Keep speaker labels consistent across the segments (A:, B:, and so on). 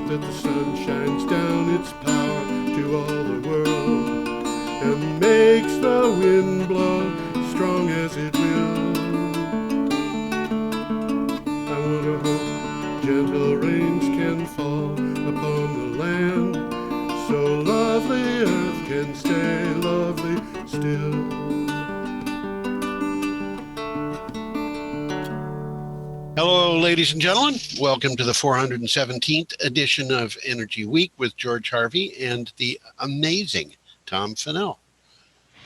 A: that the sun shines down its power to all the world and makes the wind blow strong as it will. I wonder how gentle rains can fall upon the land, so lovely earth can stay lovely still.
B: Hello, ladies and gentlemen. Welcome to the 417th edition of Energy Week with George Harvey and the amazing Tom Fennell.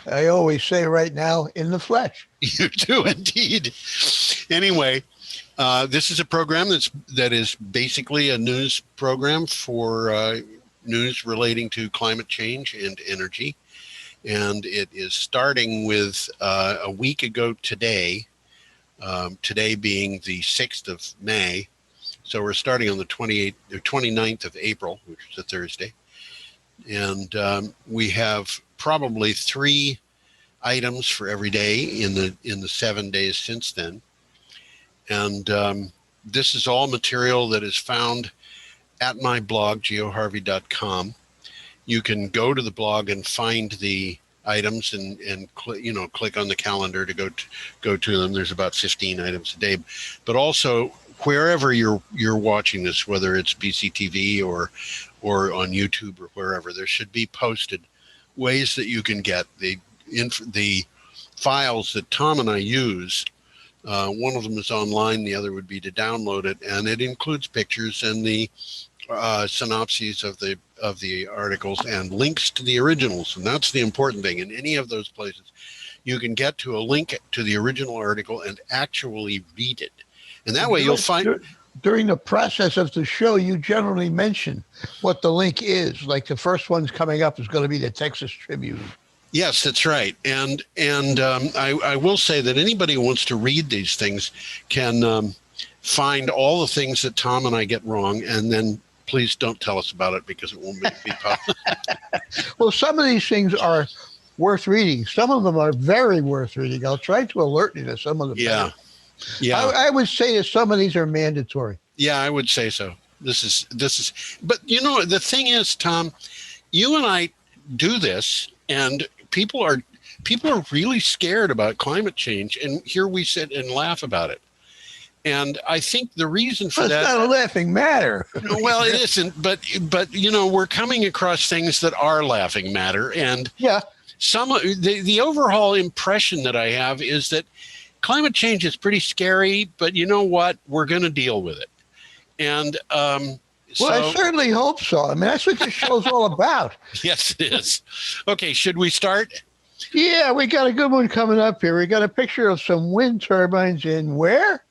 C: I always say right now, in the flesh.
B: You do indeed. Anyway, this is a program that is basically a news program for news relating to climate change and energy. And it is starting with a week ago today. Today being the 6th of May. So we're starting on the 29th of April, which is a Thursday. And we have probably 3 items for every day in the 7 days since then. And this is all material that is found at my blog, geoharvey.com. You can go to the blog and find the items and click on the calendar to go to them. There's about 15 items a day, but also wherever you're watching this, whether it's BCTV or on YouTube or wherever, there should be posted ways that you can get the files that Tom and I use. One of them is online, the other would be to download it, and it includes pictures and the synopses of the articles and links to the originals. And that's the important thing. In any of those places, you can get to a link to the original article and actually read it. And that way you'll find...
C: During the process of the show, you generally mention what the link is. Like the first one's coming up is going to be the Texas Tribune.
B: Yes, that's right. And I will say that anybody who wants to read these things can find all the things that Tom and I get wrong, and then please don't tell us about it because it won't be public.
C: Well, some of these things are worth reading. Some of them are very worth reading. I'll try to alert you to some of them.
B: Yeah.
C: I would say that some of these are mandatory.
B: Yeah, I would say so. This is, but the thing is, Tom, you and I do this, and people are really scared about climate change, and here we sit and laugh about it. And I think the reason for that...
C: It's not a laughing matter.
B: Well, it isn't, but we're coming across things that are laughing matter. And
C: yeah,
B: the overall impression that I have is that climate change is pretty scary, but you know what? We're going to deal with it. And
C: I certainly hope so. I mean, that's what the show's all about.
B: Yes, it is. Okay, should we start?
C: Yeah, we got a good one coming up here. We got a picture of some wind turbines in where?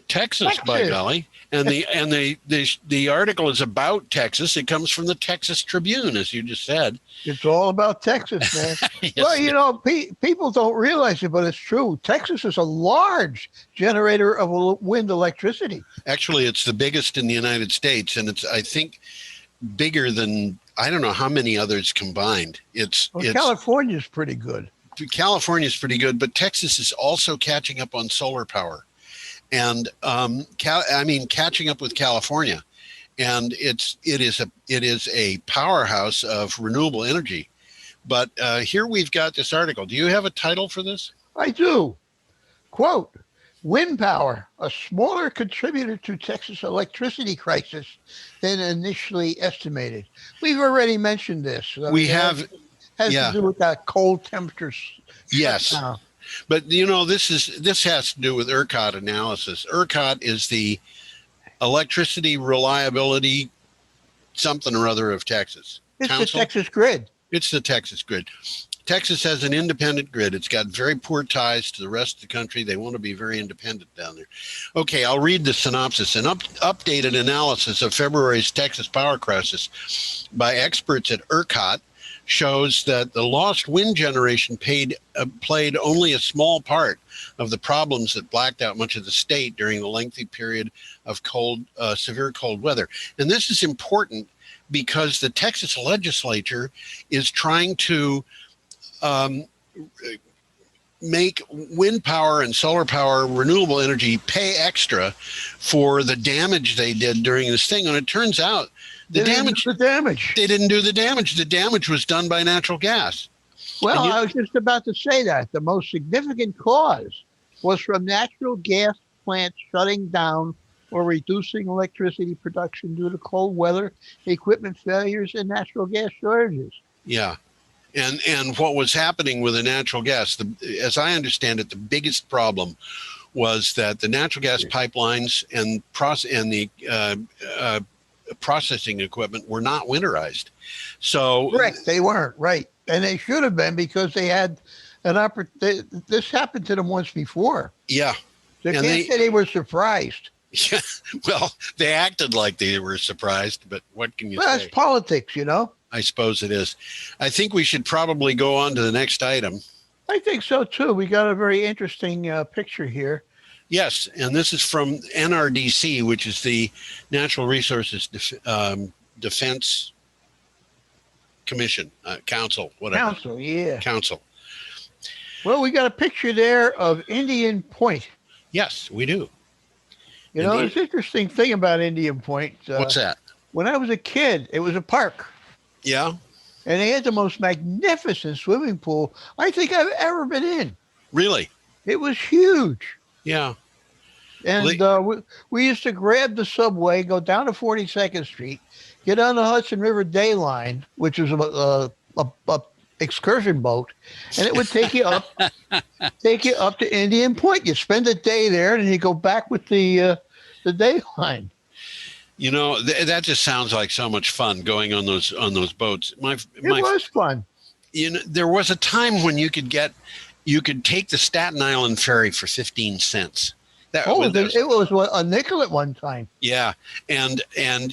B: Texas, by golly. And the article is about Texas. It comes from the Texas Tribune, as you just said.
C: It's all about Texas, man.
B: Yes,
C: well, people don't realize it, but it's true. Texas is a large generator of wind electricity.
B: Actually, it's the biggest in the United States, and it's, I think, bigger than, I don't know how many others combined.
C: California's pretty good.
B: California's pretty good, but Texas is also catching up on solar power. And catching up with California, and it is a powerhouse of renewable energy. But here we've got this article. Do you have a title for this?
C: I do. Quote: "Wind power, a smaller contributor to Texas electricity crisis than initially estimated." We've already mentioned this.
B: We have.
C: Has to do with that cold temperatures.
B: Yes. Shutdown. But, this has to do with ERCOT analysis. ERCOT is the electricity reliability something or other of Texas.
C: It's Council? The Texas grid.
B: It's the Texas grid. Texas has an independent grid. It's got very poor ties to the rest of the country. They want to be very independent down there. Okay, I'll read the synopsis. An updated analysis of February's Texas power crisis by experts at ERCOT shows that the lost wind generation played only a small part of the problems that blacked out much of the state during the lengthy period of severe cold weather. And this is important because the Texas legislature is trying to make wind power and solar power, renewable energy, pay extra for the damage they did during this thing. And it turns out
C: They didn't do the damage.
B: They didn't do the damage. The damage was done by natural gas.
C: Well, I was just about to say that. The most significant cause was from natural gas plants shutting down or reducing electricity production due to cold weather, equipment failures, and natural gas shortages.
B: Yeah. And what was happening with the natural gas, as I understand it, the biggest problem was that the natural gas pipelines and the processing equipment were not winterized. So
C: correct, they weren't, right. And they should have been, because they had an opportunity. This happened to them once before.
B: Yeah.
C: They can't say they were surprised.
B: Yeah, well, they acted like they were surprised, but what can you say?
C: That's politics, you know?
B: I suppose it is. I think we should probably go on to the next item.
C: I think so, too. We got a very interesting picture here.
B: Yes, and this is from NRDC, which is the Natural Resources Defense Commission, Council, whatever.
C: Council, yeah.
B: Council.
C: Well, we got a picture there of Indian Point.
B: Yes, we do.
C: You know, it's an interesting thing about Indian Point.
B: What's that?
C: When I was a kid, it was a park.
B: Yeah.
C: And they had the most magnificent swimming pool I think I've ever been in.
B: Really?
C: It was huge.
B: Yeah.
C: And we used to grab the subway, go down to 42nd Street, get on the Hudson River Day Line, which was a excursion boat, and it would take you up, to Indian Point. You spend a day there, and you go back with the day line.
B: You know, that just sounds like so much fun, going on those boats. It
C: was fun.
B: You know, there was a time when you could take the Staten Island ferry for 15 cents.
C: It was a nickel at one time.
B: Yeah, and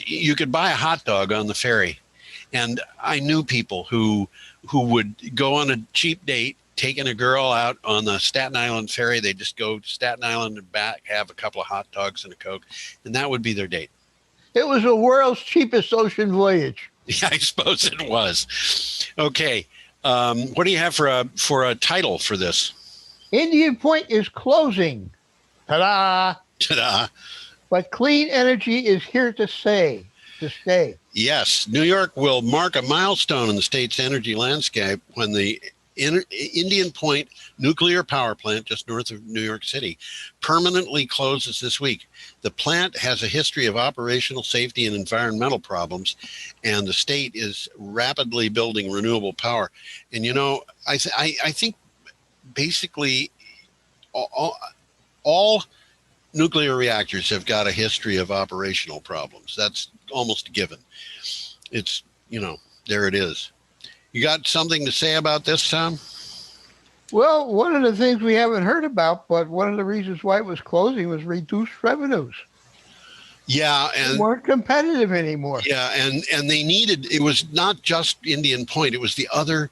B: you could buy a hot dog on the ferry, and I knew people who would go on a cheap date, taking a girl out on the Staten Island ferry. They just go to Staten Island and back, have a couple of hot dogs and a Coke, and that would be their date.
C: It was the world's cheapest ocean voyage.
B: Yeah, I suppose it was. Okay, what do you have for a title for this?
C: Indian Point is closing. Ta-da!
B: Ta-da!
C: But clean energy is here to stay.
B: Yes, New York will mark a milestone in the state's energy landscape when the Indian Point nuclear power plant, just north of New York City, permanently closes this week. The plant has a history of operational safety and environmental problems, and the state is rapidly building renewable power. And, you know, I think basically all nuclear reactors have got a history of operational problems. That's almost a given. It's, you know, there it is. You got something to say about this, Tom?
C: Well, one of the things we haven't heard about, but one of the reasons why it was closing was reduced revenues.
B: Yeah, and
C: they weren't competitive anymore.
B: Yeah, and they needed. It was not just Indian Point. It was the other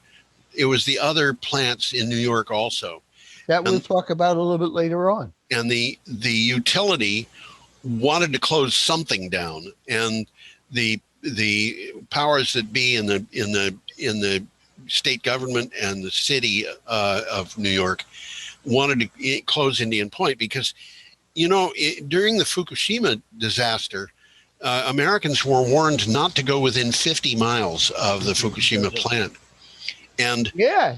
B: plants in New York also.
C: That we'll talk about a little bit later on.
B: And the utility wanted to close something down, and the powers that be in the state government and the city of New York wanted to close Indian Point because, you know, during the Fukushima disaster, Americans were warned not to go within 50 miles of the Fukushima plant. And
C: yeah,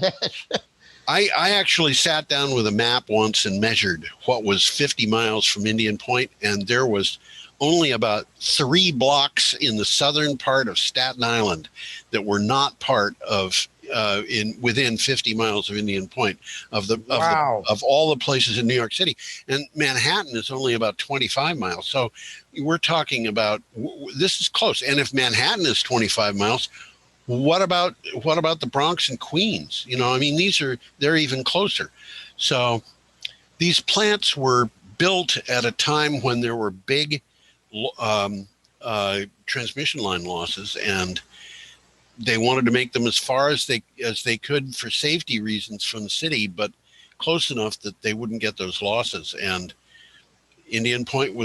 B: I actually sat down with a map once and measured what was 50 miles from Indian Point, and there was only about 3 blocks in the southern part of Staten Island that were not part of within 50 miles of Indian Point of all the places in New York City. And Manhattan is only about 25 miles. So we're talking about, this is close. And if Manhattan is 25 miles, what about the Bronx and Queens? You know, I mean, they're even closer. So these plants were built at a time when there were big transmission line losses, and they wanted to make them as far as they could for safety reasons from the city, but close enough that they wouldn't get those losses. And Indian Point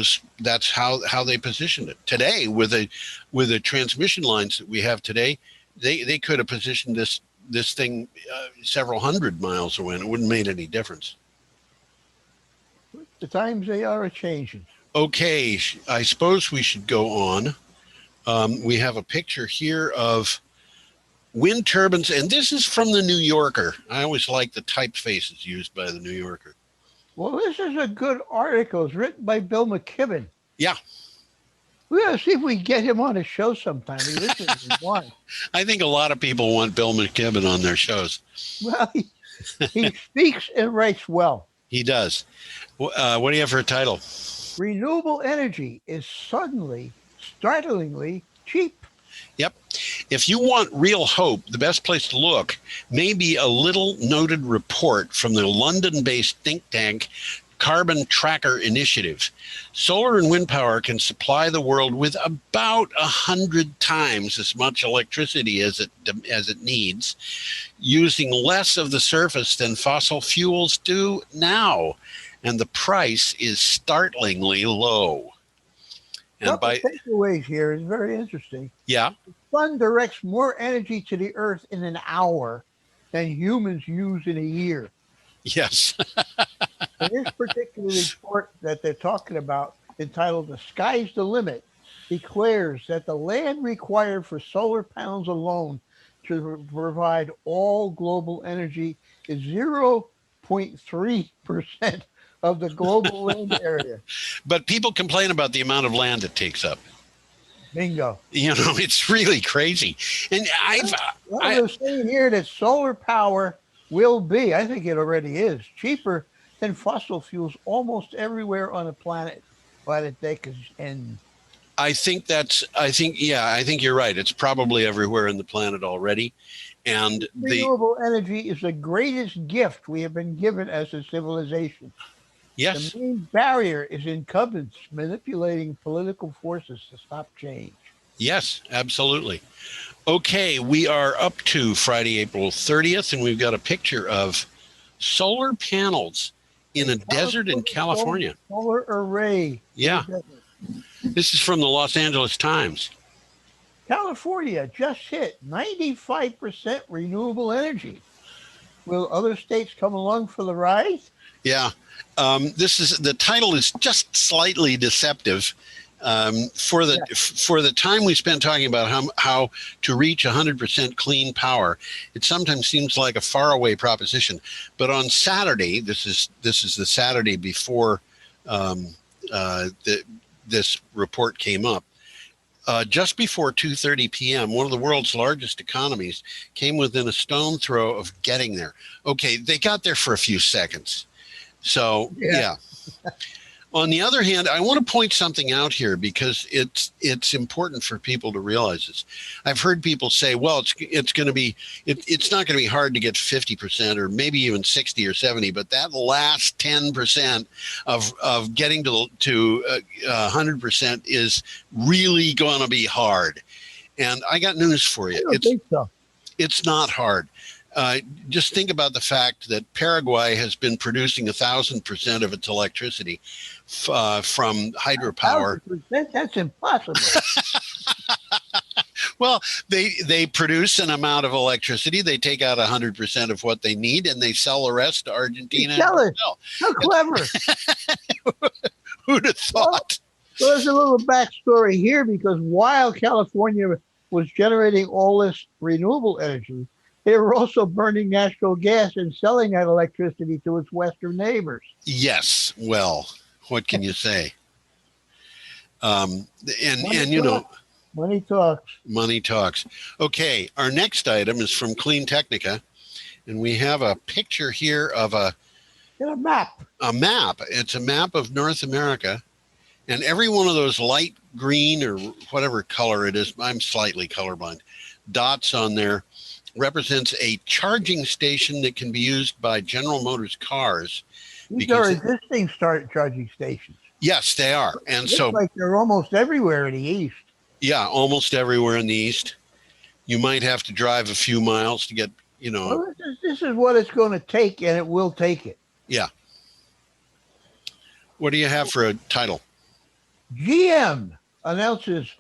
B: that's how they positioned it. Today, with the transmission lines that we have today, they could have positioned this thing several hundred miles away, and it wouldn't have made any difference.
C: The times they are a changing.
B: Okay, I suppose we should go on. We have a picture here of wind turbines, and this is from the New Yorker. I always like the typefaces used by the New Yorker.
C: Well, this is a good article. It's written by Bill McKibben.
B: Yeah.
C: We got to see if we get him on a show sometime. He listens to one.
B: I think a lot of people want Bill McKibben on their shows.
C: Well, he speaks and writes well.
B: He does. What do you have for a title?
C: Renewable energy is suddenly, startlingly cheap.
B: Yep. If you want real hope, the best place to look may be a little noted report from the London-based think tank Carbon Tracker Initiative. Solar and wind power can supply the world with about 100 times as much electricity as it needs, using less of the surface than fossil fuels do now. And the price is startlingly low. And
C: Couple takeaways here is very interesting.
B: Yeah.
C: The sun directs more energy to the earth in an hour than humans use in a year.
B: Yes.
C: And this particular report that they're talking about, entitled "The Sky's the Limit," declares that the land required for solar panels alone to provide all global energy is 0.3% of the global land area.
B: But people complain about the amount of land it takes up.
C: Bingo.
B: You know, it's really crazy. And
C: they're saying here that solar power will be, I think it already is, cheaper than fossil fuels almost everywhere on the planet by the decade's end.
B: I think you're right. It's probably everywhere in the planet already. And
C: renewable energy is the greatest gift we have been given as a civilization.
B: Yes.
C: The main barrier is incumbents manipulating political forces to stop change.
B: Yes, absolutely. Okay, we are up to Friday, April 30th, and we've got a picture of solar panels in a desert in California.
C: Solar array.
B: Yeah. This is from the Los Angeles Times.
C: California just hit 95% renewable energy. Will other states come along for the ride?
B: Yeah. The title is just slightly deceptive. For the time we spent talking about how to reach 100% clean power, it sometimes seems like a faraway proposition. But on Saturday, this is the Saturday before this report came up. Just before 2:30 p.m., one of the world's largest economies came within a stone throw of getting there. Okay, they got there for a few seconds. So, yeah. On the other hand, I want to point something out here because it's important for people to realize this. I've heard people say, well, it's going to be it's not going to be hard to get 50% or maybe even 60 or 70, but that last 10% of getting to 100% is really going to be hard. And I got news for you.
C: I don't think so.
B: It's not hard. Just think about the fact that Paraguay has been producing 1,000% of its electricity from hydropower.
C: 1,000%? That's impossible.
B: Well, they produce an amount of electricity. They take out 100% of what they need, and they sell the rest to Argentina.
C: Sell it. How clever.
B: Who'd have thought?
C: Well, there's a little backstory here because while California was generating all this renewable energy, they were also burning natural gas and selling that electricity to its western neighbors.
B: Yes. Well, what can you say? Money
C: talks.
B: Money talks. Okay. Our next item is from Clean Technica, and we have a picture here of a
C: map.
B: A map. It's a map of North America, and every one of those light green or whatever color it is, I'm slightly colorblind, dots on there represents a charging station that can be used by General Motors cars.
C: These are existing charging stations.
B: Yes, they are. And so
C: like they're almost everywhere in the East.
B: Yeah, almost everywhere in the East. You might have to drive a few miles to get,
C: Well, this is what it's going to take, and it will take it.
B: Yeah. What do you have for a title?
C: GM announces,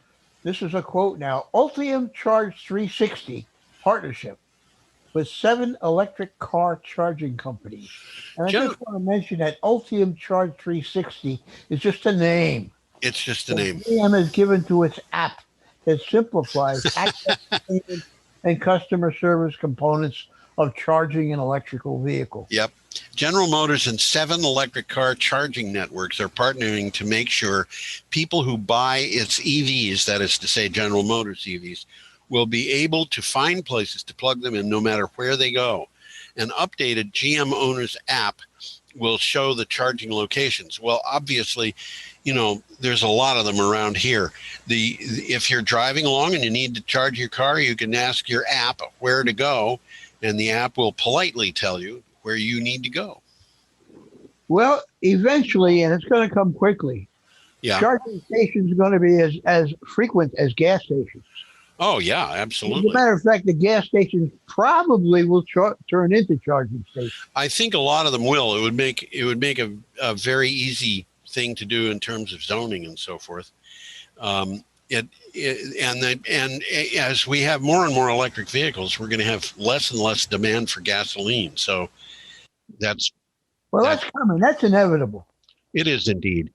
C: this is a quote now, Ultium Charge 360 partnership with 7 electric car charging companies. And I just want to mention that Ultium Charge 360 is just a name.
B: It's just a name.
C: GM has given to its app that simplifies access to payment and customer service components of charging an electrical vehicle.
B: Yep. General Motors and 7 electric car charging networks are partnering to make sure people who buy its EVs, that is to say General Motors EVs, will be able to find places to plug them in no matter where they go. An updated GM Owners app will show the charging locations. Well, obviously, you know, there's a lot of them around here. If you're driving along and you need to charge your car, you can ask your app where to go, and the app will politely tell you where you need to go.
C: Well, eventually, and it's going to come quickly, charging stations are going to be as frequent as gas stations.
B: Oh, yeah, absolutely.
C: As a matter of fact, the gas stations probably will turn into charging stations.
B: I think a lot of them will. It would make a very easy thing to do in terms of zoning and so forth. And as we have more and more electric vehicles, we're going to have less and less demand for gasoline. So that's
C: coming. That's inevitable.
B: It is indeed.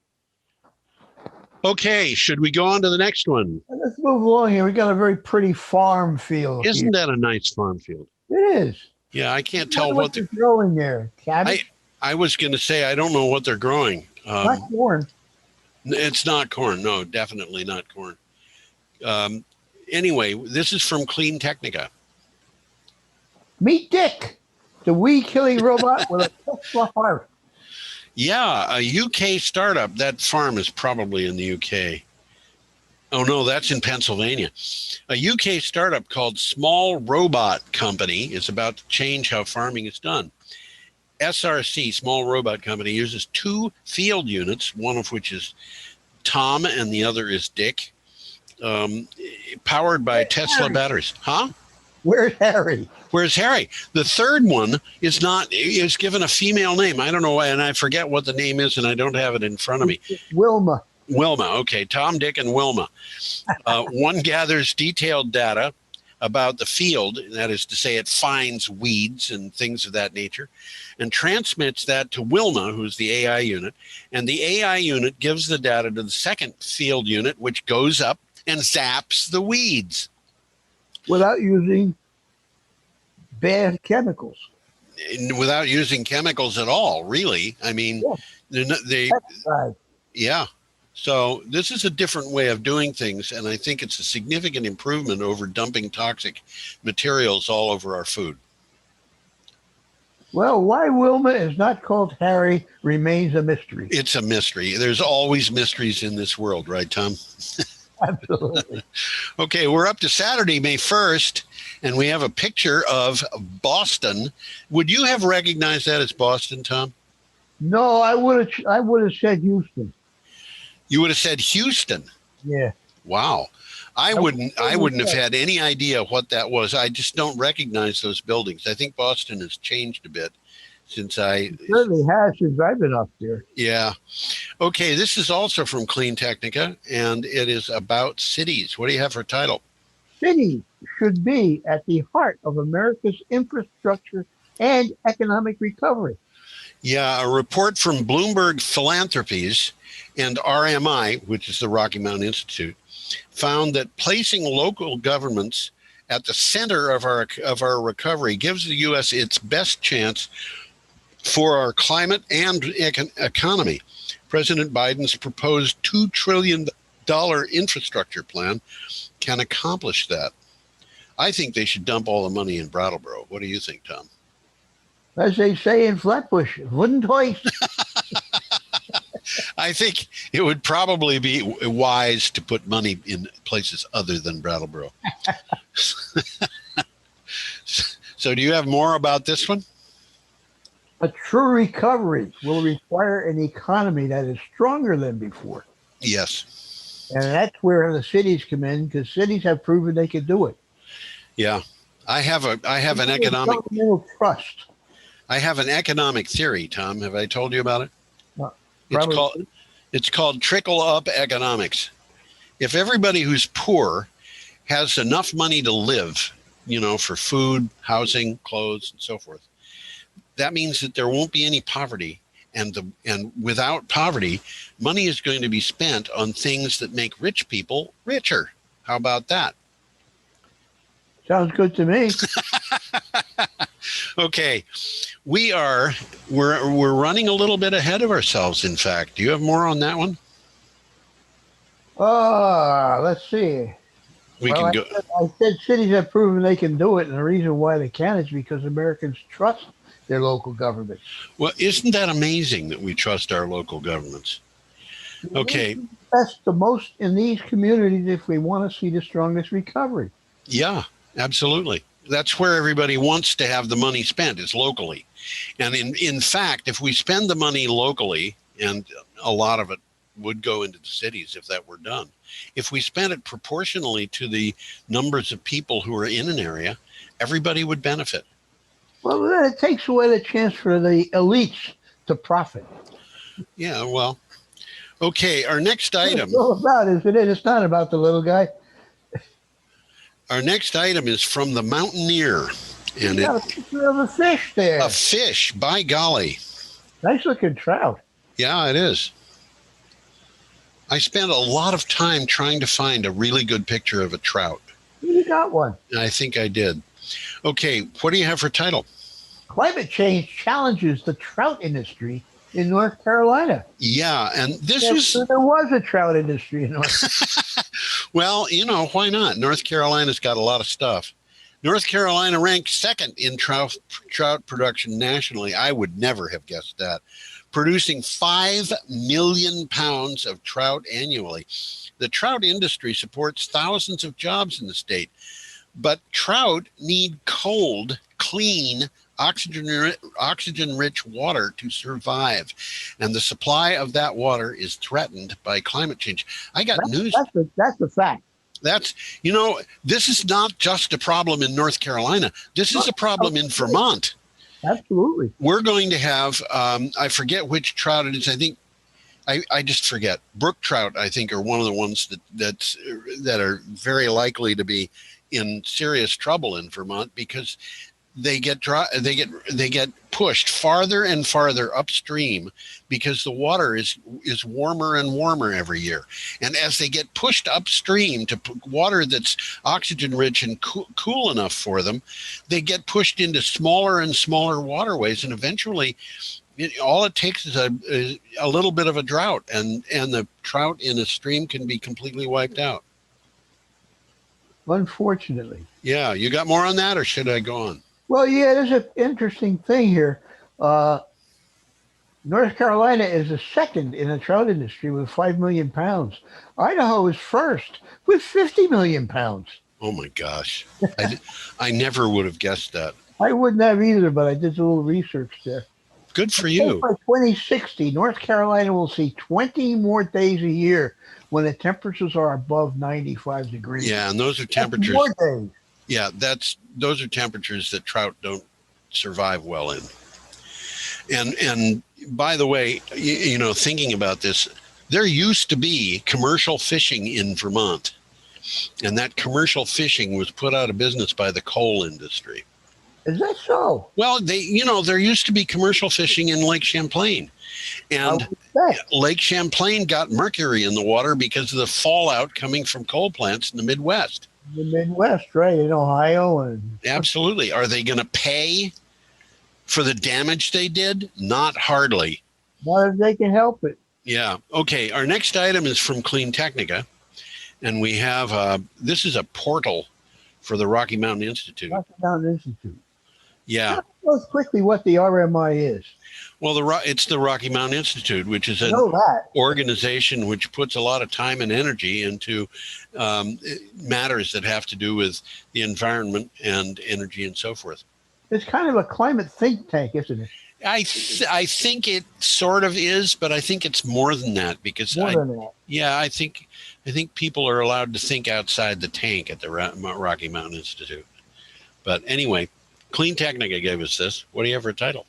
B: Okay, should we go on to the next one?
C: Let's move along here. We got a very pretty farm field.
B: Isn't that a nice farm field?
C: It is.
B: Yeah, I can't tell what
C: they're growing there. Cabbage?
B: I was going to say, I don't know what they're growing.
C: Not corn.
B: It's not corn. No, definitely not corn. Anyway, this is from Clean Technica.
C: Meet Dick, the weed-killing robot with a Tesla heart.
B: Yeah, a UK startup. That farm is probably in the UK. Oh, no, that's in Pennsylvania. A UK startup called Small Robot Company is about to change how farming is done. SRC, Small Robot Company, uses 2 field units, one of which is Tom and the other is Dick, powered by Tesla batteries. Huh?
C: Where's Harry?
B: Where's Harry? The third one is given a female name. I don't know why, and I forget what the name is, and I don't have it in front of me.
C: Wilma.
B: Wilma. Okay, Tom, Dick, and Wilma. One gathers detailed data about the field, that is to say, it finds weeds and things of that nature, and transmits that to Wilma, who's the AI unit, and the AI unit gives the data to the second field unit, which goes up and zaps the weeds.
C: Without using bad chemicals.
B: Without using chemicals at all, really. I mean, yeah. So this is a different way of doing things, and I think it's a significant improvement over dumping toxic materials all over our food.
C: Well, why Wilma is not called Harry remains a mystery.
B: It's a mystery. There's always mysteries in this world, right, Tom?
C: Absolutely.
B: Okay, we're up to Saturday, May 1st, and we have a picture of Boston. Would you have recognized that as Boston, Tom?
C: No, I would have said Houston.
B: You would have said Houston?
C: Yeah.
B: Wow. I wouldn't have had any idea what that was. I just don't recognize those buildings. I think Boston has changed a bit since
C: It certainly has since I've been up there.
B: Yeah. Okay, this is also from Clean Technica, and it is about cities. What do you have for title?
C: Cities should be at the heart of America's infrastructure and economic recovery.
B: Yeah, a report from Bloomberg Philanthropies and RMI, which is the Rocky Mountain Institute, found that placing local governments at the center of our recovery gives the U.S. its best chance for our climate and economy. President Biden's proposed $2 trillion infrastructure plan can accomplish that. I think they should dump all the money in Brattleboro. What do you think, Tom?
C: As they say in Flatbush, wouldn't hoist.
B: I think it would probably be wise to put money in places other than Brattleboro. So do you have more about this one?
C: A true recovery will require an economy that is stronger than before.
B: Yes.
C: And that's where the cities come in, because cities have proven they can do it.
B: Yeah. I have an economic
C: trust.
B: I have an economic theory, Tom. Have I told you about it?
C: No,
B: it's called trickle-up economics. If everybody who's poor has enough money to live, for food, housing, clothes, and so forth, that means that there won't be any poverty. And without poverty, money is going to be spent on things that make rich people richer. How about that?
C: Sounds good to me.
B: Okay, we're running a little bit ahead of ourselves. In fact, do you have more on that one?
C: Let's see.
B: Can go.
C: I said cities have proven they can do it, and the reason why they can is because Americans trust their local governments.
B: Well, isn't that amazing that we trust our local governments? Okay.
C: We invest the most in these communities if we want to see the strongest recovery.
B: Yeah, absolutely. That's where everybody wants to have the money spent, is locally. And in fact, if we spend the money locally, and a lot of it would go into the cities if that were done, if we spent it proportionally to the numbers of people who are in an area, everybody would benefit.
C: Well, then it takes away the chance for the elites to profit.
B: Yeah, well, okay, our next item.
C: It's all about, isn't it? It's not about the little guy.
B: Our next item is from the Mountaineer. And
C: you got a picture of a fish there.
B: A fish, by golly.
C: Nice looking trout.
B: Yeah, it is. I spent a lot of time trying to find a really good picture of a trout.
C: You got one.
B: I think I did. Okay, what do you have for title?
C: Climate change challenges the trout industry in North Carolina.
B: Yeah, and there
C: was a trout industry in North.
B: Well, why not? North Carolina's got a lot of stuff. North Carolina ranked second in trout production nationally. I would never have guessed that. Producing 5 million pounds of trout annually. The trout industry supports thousands of jobs in the state, but trout need cold, clean, oxygen-rich water to survive, and the supply of that water is threatened by climate change. I got news.
C: That's a fact.
B: This is not just a problem in North Carolina. This is a problem in Vermont.
C: Absolutely.
B: We're going to have, I forget which trout it is. I think, I just forget. Brook trout, I think, are one of the ones that are very likely to be in serious trouble in Vermont because they get pushed farther and farther upstream because the water is warmer and warmer every year. And as they get pushed upstream to water that's oxygen rich and cool enough for them, they get pushed into smaller and smaller waterways. And eventually all it takes is a little bit of a drought and the trout in a stream can be completely wiped out.
C: Unfortunately.
B: Yeah. You got more on that or should I go on?
C: Well, yeah, there's an interesting thing here. North Carolina is the second in the trout industry with 5 million pounds. Idaho is first with 50 million pounds.
B: Oh, my gosh. I never would have guessed that.
C: I wouldn't have either, but I did a little research there.
B: Good for you.
C: By 2060, North Carolina will see 20 more days a year when the temperatures are above 95 degrees.
B: Yeah, and those are temperatures.
C: More days.
B: Yeah, those are temperatures that trout don't survive well in. And by the way, thinking about this, there used to be commercial fishing in Vermont, and that commercial fishing was put out of business by the coal industry.
C: Is that so?
B: Well, there used to be commercial fishing in Lake Champlain, and Lake Champlain got mercury in the water because of the fallout coming from coal plants in the Midwest.
C: The Midwest, right, in Ohio. And
B: absolutely. Are they going to pay for the damage they did? Not hardly.
C: Not if they can help it.
B: Yeah. Okay. Our next item is from Clean Technica, and we have this is a portal for the Rocky Mountain Institute.
C: Rocky Mountain Institute.
B: Yeah.
C: Tell us quickly what the RMI is.
B: Well, it's the Rocky Mountain Institute, which is an organization which puts a lot of time and energy into matters that have to do with the environment and energy and so forth.
C: It's kind of a climate think tank, isn't it?
B: I think it sort of is, but I think it's more than that because I think people are allowed to think outside the tank at the Rocky Mountain Institute. But anyway, Clean Technica gave us this. What do you have for a title?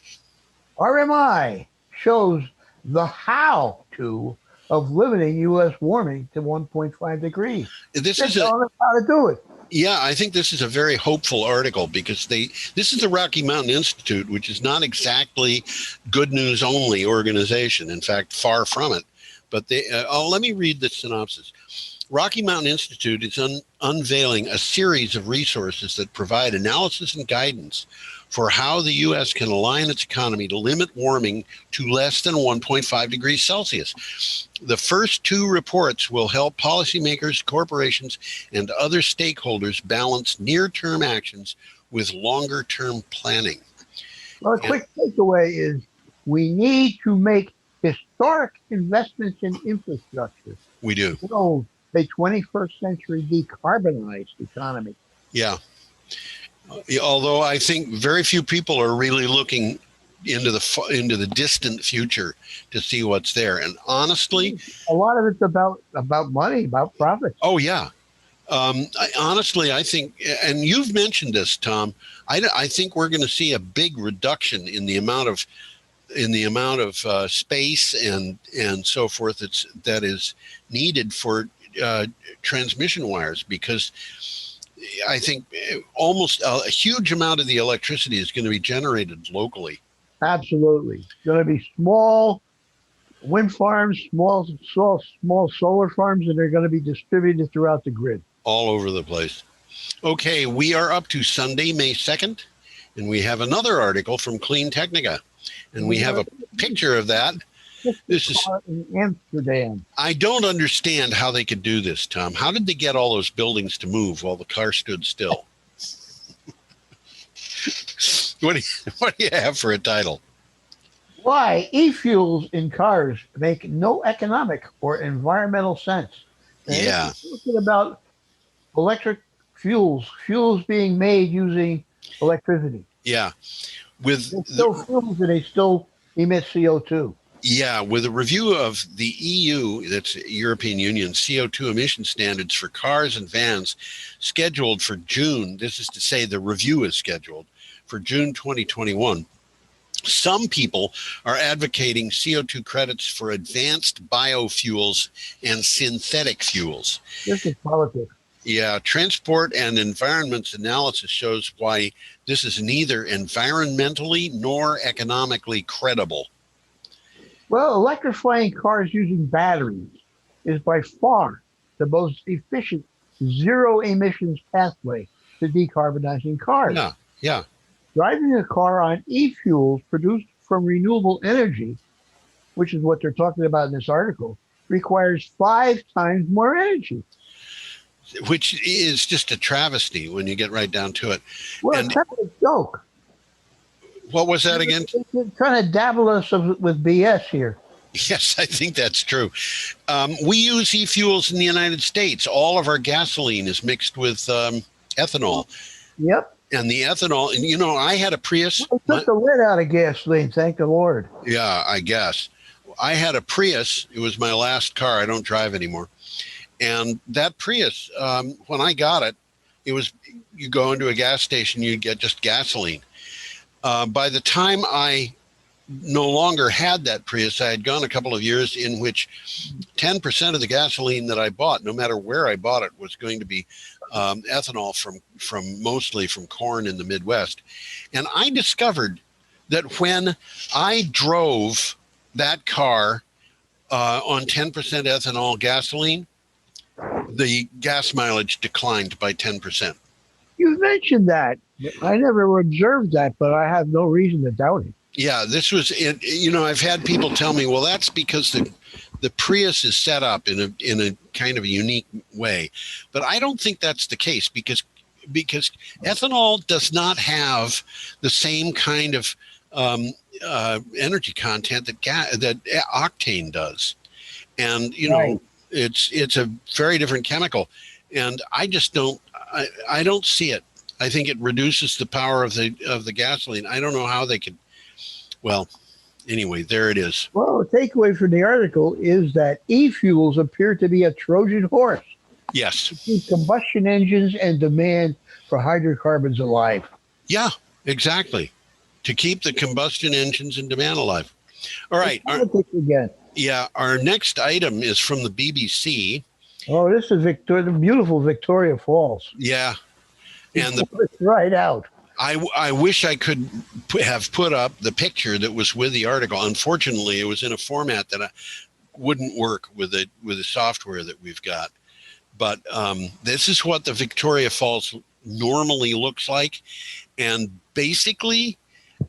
C: RMI shows the how-to of limiting U.S. warming to 1.5 degrees.
B: This
C: is how to do it.
B: Yeah, I think this is a very hopeful article because this is the Rocky Mountain Institute, which is not exactly good news only organization. In fact, far from it. But let me read the synopsis. Rocky Mountain Institute is unveiling a series of resources that provide analysis and guidance for how the U.S. can align its economy to limit warming to less than 1.5 degrees Celsius. The first two reports will help policymakers, corporations, and other stakeholders balance near-term actions with longer-term planning.
C: Well, a quick takeaway is we need to make historic investments in infrastructure.
B: We do.
C: Build a 21st century decarbonized economy.
B: Yeah. Although I think very few people are really looking into the distant future to see what's there. And honestly,
C: a lot of it's about money, about profits.
B: Oh yeah. I think, and you've mentioned this, Tom. I think we're going to see a big reduction in the amount of space and so forth that is needed for transmission wires, because I think almost a huge amount of the electricity is going to be generated locally.
C: Absolutely. It's going to be small wind farms, small solar farms, and they're going to be distributed throughout the grid.
B: All over the place. Okay, we are up to Sunday, May 2nd, and we have another article from Clean Technica, and we have a picture of that. This is
C: in Amsterdam. I
B: don't understand how they could do this, Tom. How did they get all those buildings to move while the car stood still? What do you have for a title?
C: Why EFuels in cars make no economic or environmental sense. And
B: yeah.
C: Talking about electric fuels being made using electricity.
B: Yeah.
C: With fuels and they still emit CO2.
B: Yeah, with a review of the EU, that's European Union, CO2 emission standards for cars and vans scheduled for June. This is to say the review is scheduled for June 2021. Some people are advocating CO2 credits for advanced biofuels and synthetic fuels.
C: This is politics.
B: Yeah, Transport and Environment's analysis shows why this is neither environmentally nor economically credible.
C: Well, electrifying cars using batteries is by far the most efficient zero emissions pathway to decarbonizing cars.
B: Yeah.
C: Driving a car on e-fuels produced from renewable energy, which is what they're talking about in this article, requires 5 times more energy.
B: Which is just a travesty when you get right down to it.
C: Well, it's kind of a joke.
B: What was that again?
C: You're trying to dabble us with BS here.
B: Yes, I think that's true. We use EFuels in the United States. All of our gasoline is mixed with ethanol.
C: Yep.
B: And the ethanol, and I had a Prius.
C: I took the lid out of gasoline, thank the Lord.
B: Yeah, I guess. I had a Prius. It was my last car. I don't drive anymore. And that Prius, when I got it, you go into a gas station, you get just gasoline. By the time I no longer had that Prius, I had gone a couple of years in which 10% of the gasoline that I bought, no matter where I bought it, was going to be ethanol from mostly from corn in the Midwest. And I discovered that when I drove that car on 10% ethanol gasoline, the gas mileage declined by 10%.
C: You mentioned that. I never observed that, but I have no reason to doubt it.
B: Yeah, this was it. I've had people tell me, well, that's because the Prius is set up in a kind of a unique way. But I don't think that's the case because ethanol does not have the same kind of energy content that octane does. And,
C: right.
B: It's a very different chemical. And I just don't see it. I think it reduces the power of the gasoline. I don't know how they could. Well, anyway, there it is.
C: Well, the takeaway from the article is that e-fuels appear to be a Trojan horse.
B: Yes.
C: To keep combustion engines and demand for hydrocarbons alive.
B: Yeah, exactly. To keep the combustion engines and demand alive. All right. Our next item is from the BBC.
C: Oh, this is the beautiful Victoria Falls.
B: Yeah. And
C: it's right out.
B: I wish I could have put up the picture that was with the article. Unfortunately, it was in a format that wouldn't work with the software that we've got. But this is what the Victoria Falls normally looks like. And basically,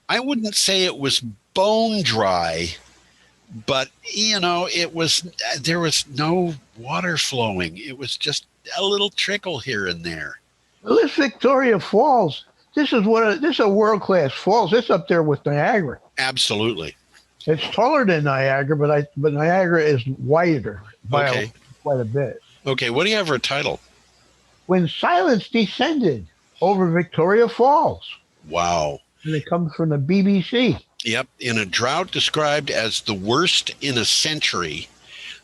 B: I wouldn't say it was bone dry, but there was no water flowing. It was just a little trickle here and there.
C: Well, this Victoria Falls, this is a world-class falls. It's up there with Niagara.
B: Absolutely.
C: It's taller than Niagara, but Niagara is wider by quite a bit.
B: Okay, what do you have for a title?
C: When Silence Descended Over Victoria Falls.
B: Wow.
C: And it comes from the BBC.
B: Yep. In a drought described as the worst in a century,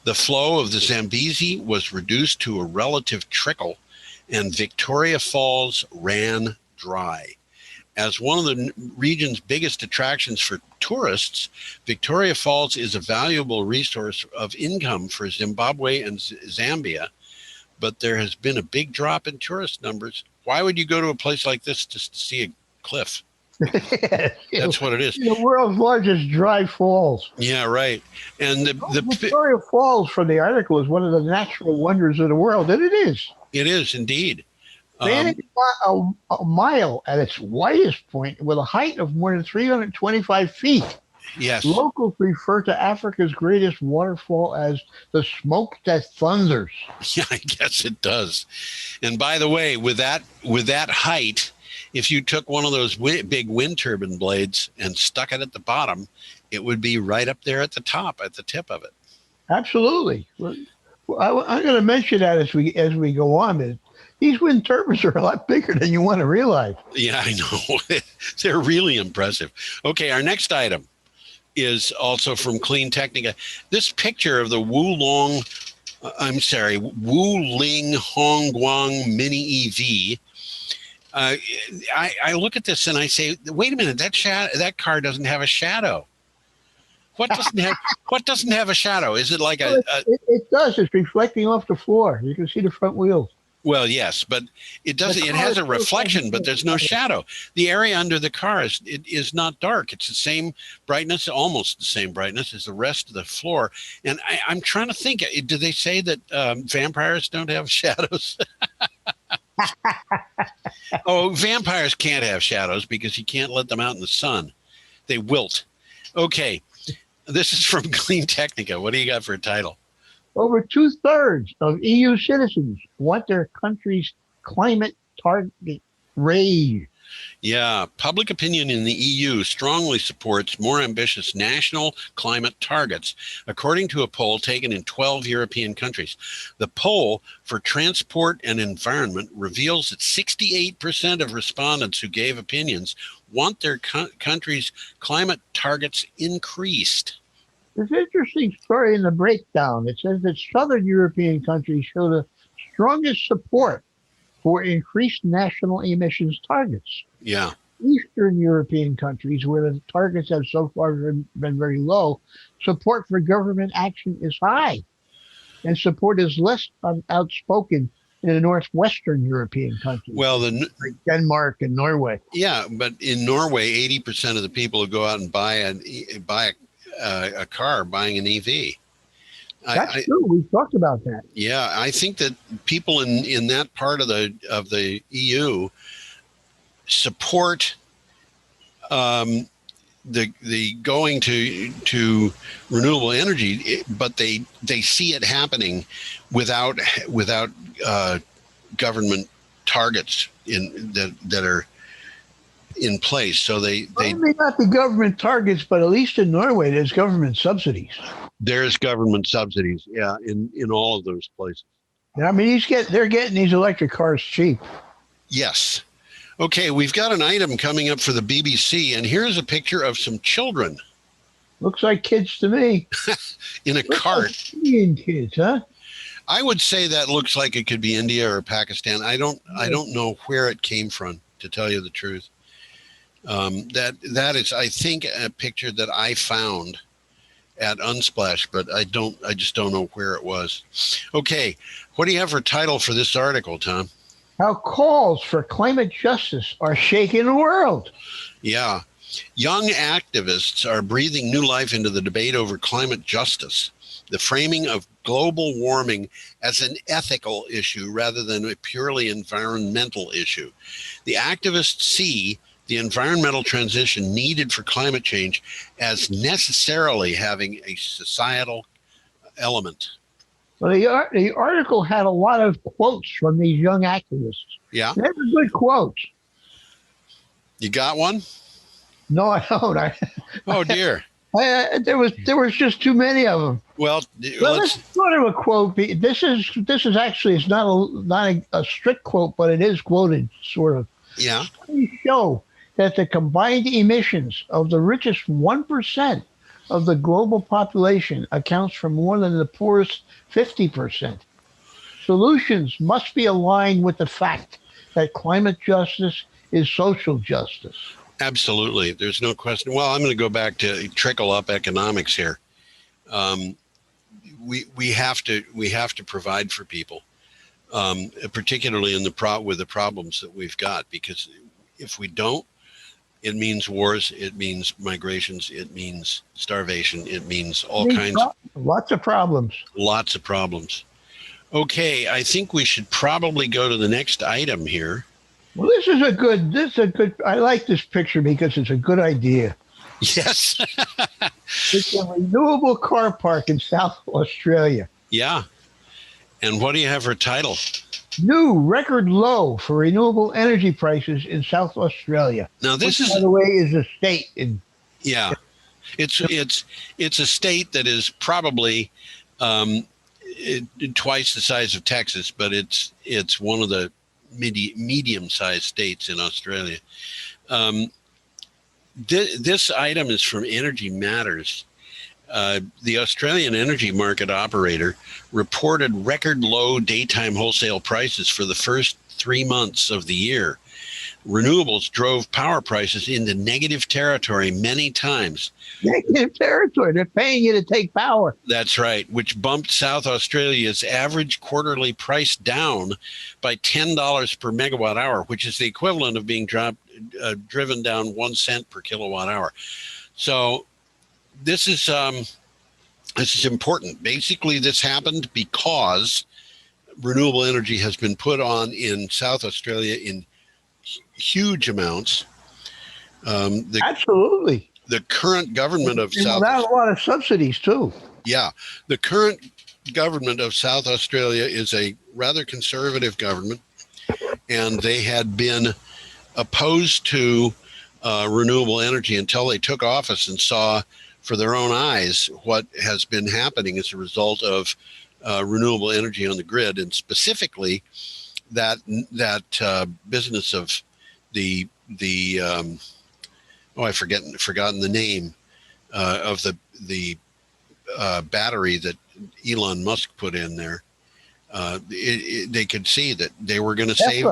B: the flow of the Zambezi was reduced to a relative trickle, and Victoria Falls ran dry. As one of the region's biggest attractions for tourists, Victoria Falls is a valuable resource of income for Zimbabwe and Zambia, but there has been a big drop in tourist numbers. Why would you go to a place like this just to see a cliff? That's what it is.
C: The world's largest dry falls.
B: Yeah, right. And the
C: Victoria Falls, from the article, is one of the natural wonders of the world, and it is.
B: It is indeed.
C: Spanning a mile at its widest point with a height of more than 325 feet.
B: Yes.
C: Locals refer to Africa's greatest waterfall as the smoke that thunders.
B: Yeah, I guess it does. And by the way, with that height, if you took one of those big wind turbine blades and stuck it at the bottom, it would be right up there at the top, at the tip of it.
C: Absolutely. I'm going to mention that as we go on. These wind turbines are a lot bigger than you want to realize.
B: Yeah, I know. They're really impressive. Okay, our next item is also from Clean Technica. This picture of the Wuling Hongguang Mini EV. I look at this and I say, wait a minute, that car doesn't have a shadow. What doesn't have a shadow? Is it like
C: It does. It's reflecting off the floor. You can see the front wheels.
B: Well, yes, but it doesn't. It has a reflection, but there's no shadow. The area under the car is not dark. It's the same brightness, almost the same brightness as the rest of the floor. And I'm trying to think. Do they say that vampires don't have shadows? Oh, vampires can't have shadows because you can't let them out in the sun. They wilt. Okay, this is from Clean Technica. What do you got for a title?
C: Over 2/3 of EU citizens want their country's climate target raised.
B: Yeah, public opinion in the EU strongly supports more ambitious national climate targets, according to a poll taken in 12 European countries. The poll for transport and environment reveals that 68% of respondents who gave opinions want their country's climate targets increased.
C: There's an interesting story in the breakdown. It says that Southern European countries show the strongest support for increased national emissions targets.
B: Yeah.
C: Eastern European countries, where the targets have so far been very low, support for government action is high, and support is less outspoken in the Northwestern European countries.
B: Well,
C: like Denmark and Norway.
B: Yeah, but in Norway, 80% of the people who go out and buy a car buying an EV.
C: That's true. We've talked about that.
B: Yeah, I think that people in that part of the EU support the going to renewable energy, but they see it happening without government targets that are in place. So they
C: may not the government targets, but at least in Norway, there's government subsidies.
B: There's government subsidies, yeah, in all of those places.
C: Yeah, I mean, they're getting these electric cars cheap.
B: Yes. Okay, we've got an item coming up for the BBC, and here's a picture of some children.
C: Looks like kids to me.
B: In a cart.
C: Like Indian kids, huh?
B: I would say that looks like it could be India or Pakistan. I don't know where it came from, to tell you the truth. That is, I think, a picture that I found at Unsplash, but I just don't know where it was. Okay, what do you have for title for this article, Tom?
C: How calls for climate justice are shaking the world.
B: Yeah. Young activists are breathing new life into the debate over climate justice. the framing of global warming as an ethical issue rather than a purely environmental issue. The activists see the environmental transition needed for climate change as necessarily having a societal element.
C: Well, the article had a lot of quotes from these young activists.
B: Yeah.
C: They were good quotes.
B: You got one?
C: No, I don't.
B: Oh dear.
C: There was just too many of them.
B: Well,
C: Let's go to a quote. This is actually, it's not a strict quote, but it is quoted sort of.
B: Yeah.
C: Studies show that the combined emissions of the richest 1% of the global population accounts for more than the poorest 50%. Solutions must be aligned with the fact that climate justice is social justice.
B: Absolutely. There's no question. Well, I'm going to go back to trickle up economics here. We have to provide for people, particularly with the problems that we've got, because if we don't, it means wars, it means migrations, it means starvation, it means
C: lots of problems.
B: Lots of problems. Okay, I think we should probably go to the next item here.
C: Well, this is a good, I like this picture because it's a good idea.
B: Yes.
C: It's a renewable car park in South Australia.
B: Yeah. And what do you have for title?
C: New record low for renewable energy prices in South Australia.
B: Now this
C: which, by the way, is a state in.
B: Yeah, it's a state that is probably twice the size of Texas, but it's one of the medium-sized states in Australia. This item is from Energy Matters. The Australian energy market operator reported record low daytime wholesale prices for the first 3 months of the year. Renewables drove power prices into negative territory many times.
C: Negative territory. They're paying you to take power.
B: That's right, which bumped South Australia's average quarterly price down by $10 per megawatt hour, which is the equivalent of being driven down 1 cent per kilowatt hour. So this is important. Basically, this happened because renewable energy has been put on in South Australia in huge amounts.
C: Absolutely.
B: The current government of South
C: Australia, a lot of subsidies too.
B: Yeah, the current government of South Australia is a rather conservative government, and they had been opposed to renewable energy until they took office and saw for their own eyes what has been happening as a result of renewable energy on the grid, and specifically that business of the I've forgotten the name of the battery that Elon Musk put in there. They could see that they were going to save.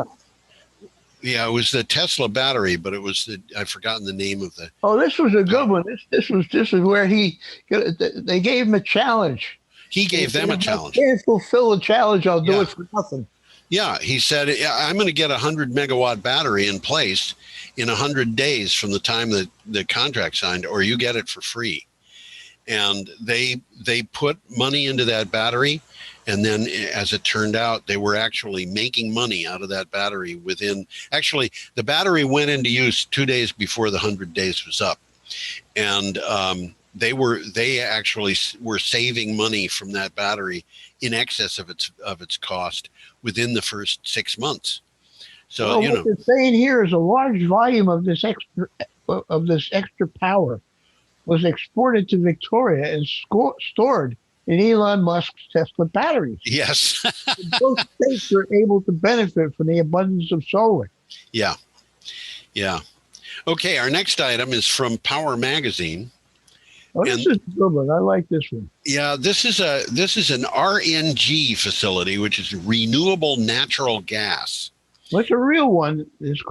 B: Yeah, it was the Tesla battery, but it was I've forgotten the name of the.
C: Oh, this was a good one. This is where they gave him a challenge.
B: He gave them a challenge.
C: If I can't fulfill the challenge, I'll do it for nothing.
B: Yeah, he said, I'm going to get 100 megawatt battery in place in 100 days from the time that the contract signed, or you get it for free. And they put money into that battery. And then, as it turned out, they were actually making money out of that battery actually, the battery went into use 2 days before the 100 days was up. And they actually were saving money from that battery in excess of its cost within the first 6 months. So,
C: what they're saying here is a large volume of this extra power was exported to Victoria and stored in Elon Musk's Tesla batteries.
B: Yes.
C: Both states are able to benefit from the abundance of solar.
B: Yeah. Yeah. Okay, our next item is from Power Magazine.
C: Oh, this is a good one. I like this one.
B: Yeah, this is an RNG facility, which is renewable natural gas.
C: Well, it's a real one. It's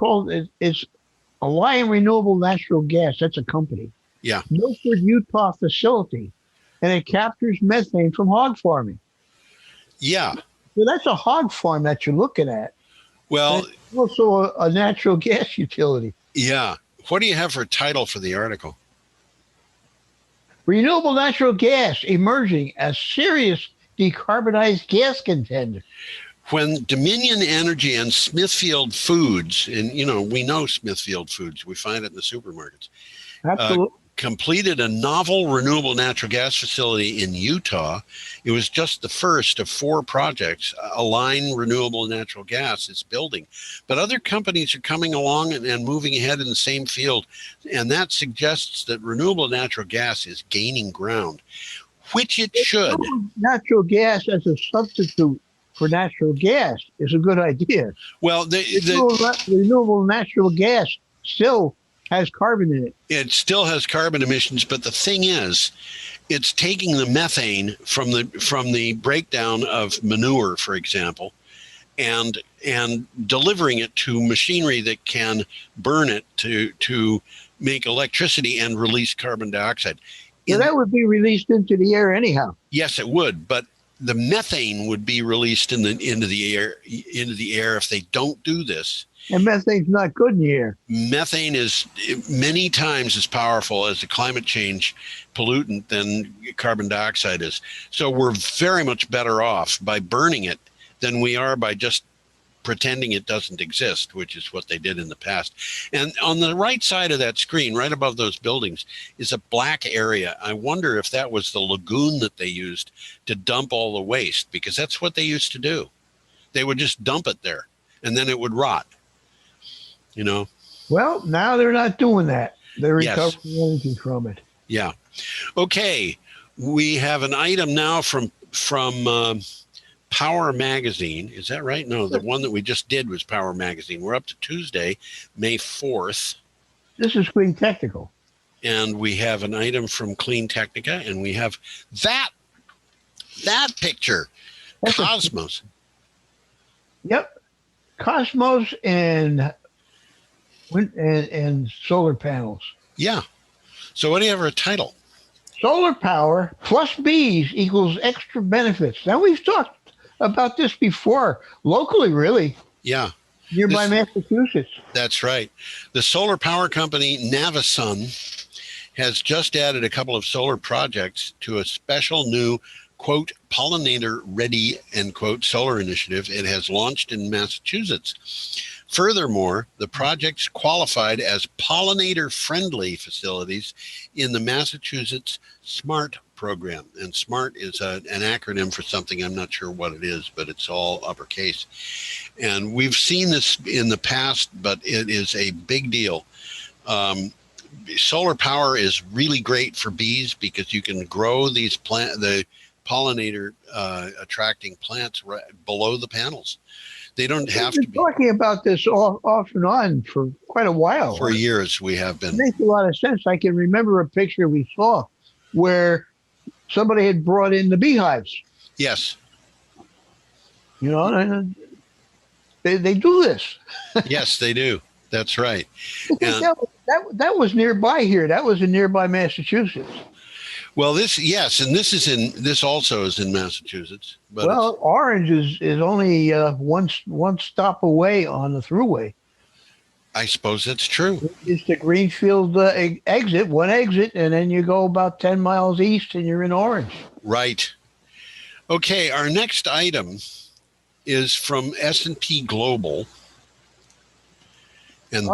C: Alliant Renewable Natural Gas. That's a company.
B: Yeah.
C: Milford, Utah facility. And it captures methane from hog farming.
B: Yeah.
C: So that's a hog farm that you're looking at.
B: Well,
C: it's also a natural gas utility.
B: Yeah. What do you have for a title for the article?
C: Renewable natural gas emerging as serious decarbonized gas contender.
B: When Dominion Energy and Smithfield Foods, and we know Smithfield Foods, we find it in the supermarkets,
C: Absolutely.
B: Completed a novel renewable natural gas facility in Utah. It was just the first of 4 projects Align Renewable Natural Gas is building. But other companies are coming along and moving ahead in the same field. And that suggests that renewable natural gas is gaining ground, which it should.
C: Natural gas as a substitute for natural gas is a good idea.
B: Well,
C: renewable natural gas still has carbon in it.
B: It still has carbon emissions, but the thing is, it's taking the methane from the breakdown of manure, for example, and delivering it to machinery that can burn it to make electricity and release carbon dioxide.
C: That would be released into the air anyhow.
B: Yes, it would, but the methane would be released into the air if they don't do this.
C: And methane's not good in the air.
B: Methane is many times as powerful as a climate change pollutant than carbon dioxide is. So we're very much better off by burning it than we are by just pretending it doesn't exist, which is what they did in the past. And on the right side of that screen, right above those buildings, is a black area. I wonder if that was the lagoon that they used to dump all the waste, because that's what they used to do. They would just dump it there, and then it would rot.
C: Well, now they're not doing that. They're recovering energy from it.
B: Yeah. Okay. We have an item now from Power Magazine. Is that right? No, the one that we just did was Power Magazine. We're up to Tuesday, May 4th.
C: This is Clean Technical.
B: And we have an item from Clean Technica, and we have that picture,
C: That's
B: Cosmos.
C: Yep. Cosmos and solar panels.
B: Yeah. So what do you have for a title?
C: Solar power plus bees equals extra benefits. Now, we've talked about this before, locally, really.
B: Yeah.
C: Nearby Massachusetts.
B: That's right. The solar power company Navisun has just added a couple of solar projects to a special new, quote, pollinator ready, end quote, solar initiative it has launched in Massachusetts. Furthermore, the projects qualified as pollinator-friendly facilities in the Massachusetts SMART program. And SMART is an acronym for something. I'm not sure what it is, but it's all uppercase. And we've seen this in the past, but it is a big deal. Solar power is really great for bees because you can grow the pollinator attracting plants right below the panels. They don't have to be
C: talking about this off and on for quite a while.
B: For years, we have been.
C: It makes a lot of sense. I can remember a picture we saw where somebody had brought in the beehives.
B: Yes.
C: They do this.
B: Yes, they do. That's right.
C: That was nearby here. That was in nearby Massachusetts.
B: Well, this also is in Massachusetts. But
C: Orange is only one stop away on the thruway.
B: I suppose that's true.
C: It's the Greenfield exit, one exit, and then you go about 10 miles east and you're in Orange.
B: Right. Okay, our next item is from S&P Global. And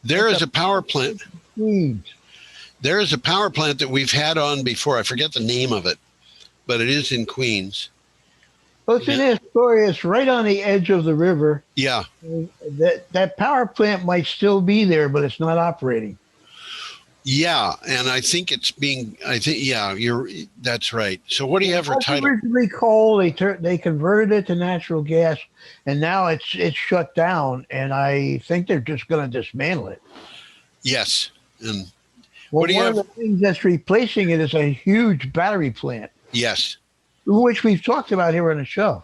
B: there is a power plant. There is a power plant that we've had on before. I forget the name of it, but it is in Queens.
C: Well, it's in Astoria. It's right on the edge of the river.
B: Yeah.
C: That power plant might still be there, but it's not operating.
B: Yeah, and I think that's right. So what do you have for title?
C: Originally coal, they converted it to natural gas, and now it's shut down, and I think they're just going to dismantle it.
B: Yes. And
C: one of the things that's replacing it is a huge battery plant.
B: Yes.
C: Which we've talked about here on the show.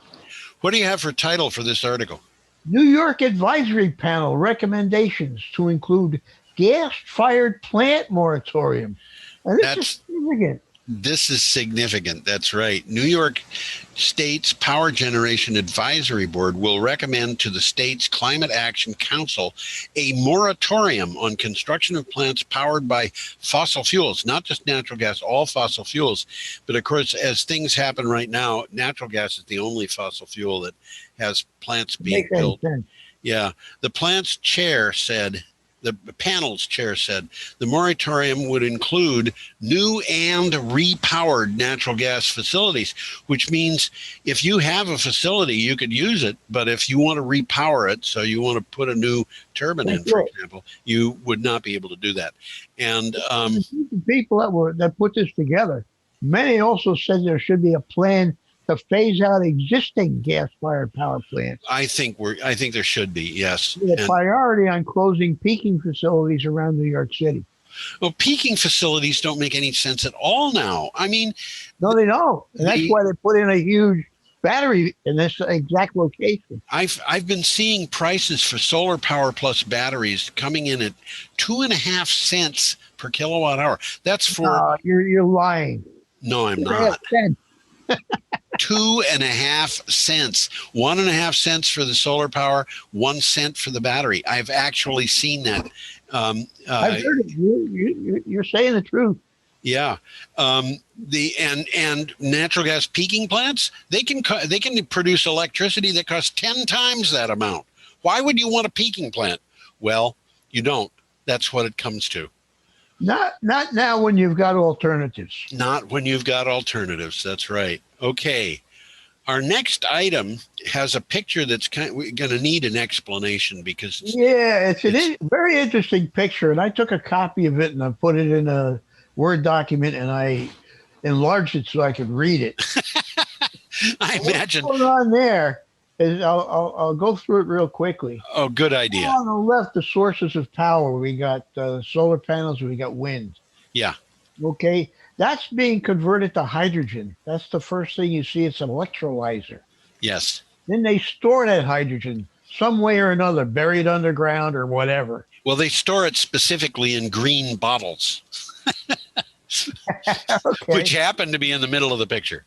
B: What do you have for title for this article?
C: New York Advisory Panel recommendations to include gas-fired plant moratorium. And this is significant.
B: This is significant. That's right. New York State's Power Generation Advisory Board will recommend to the state's Climate Action Council a moratorium on construction of plants powered by fossil fuels, not just natural gas, all fossil fuels. But of course, as things happen right now, natural gas is the only fossil fuel that has plants being built. Yeah. The plant's chair said, the panel's chair said, the moratorium would include new and repowered natural gas facilities, which means if you have a facility, you could use it. But if you want to repower it, so you want to put a new turbine in, for example, you would not be able to do that. And
C: the people that put this together, many also said there should be a plan to phase out existing gas-fired power plants.
B: I think there should be, yes.
C: With a priority on closing peaking facilities around New York City.
B: Well, peaking facilities don't make any sense at all now. I mean,
C: no, they don't. And that's why they put in a huge battery in this exact location.
B: I've been seeing prices for solar power plus batteries coming in at 2.5 cents per kilowatt hour. That's for
C: you're lying.
B: No, I'm not. 2.5 cents. 1.5 cents for the solar power, 1 cent for the battery. I've actually seen that.
C: I've heard it. You're saying the truth.
B: Yeah. And natural gas peaking plants, they can produce electricity that costs 10 times that amount. Why would you want a peaking plant? Well, you don't. That's what it comes to.
C: Not now when you've got alternatives.
B: Not when you've got alternatives. That's right. Okay. Our next item has a picture that's going to need an explanation because
C: it's a very interesting picture, and I took a copy of it and I put it in a Word document and I enlarged it so I could read it.
B: I imagine
C: what's going on there is I'll go through it real quickly.
B: Oh, good idea.
C: On the left, the sources of power. We got solar panels. We got wind.
B: Yeah.
C: Okay. That's being converted to hydrogen. That's the first thing you see. It's an electrolyzer.
B: Yes.
C: Then they store that hydrogen some way or another, buried underground or whatever.
B: Well, they store it specifically in green bottles, which happen to be in the middle of the picture.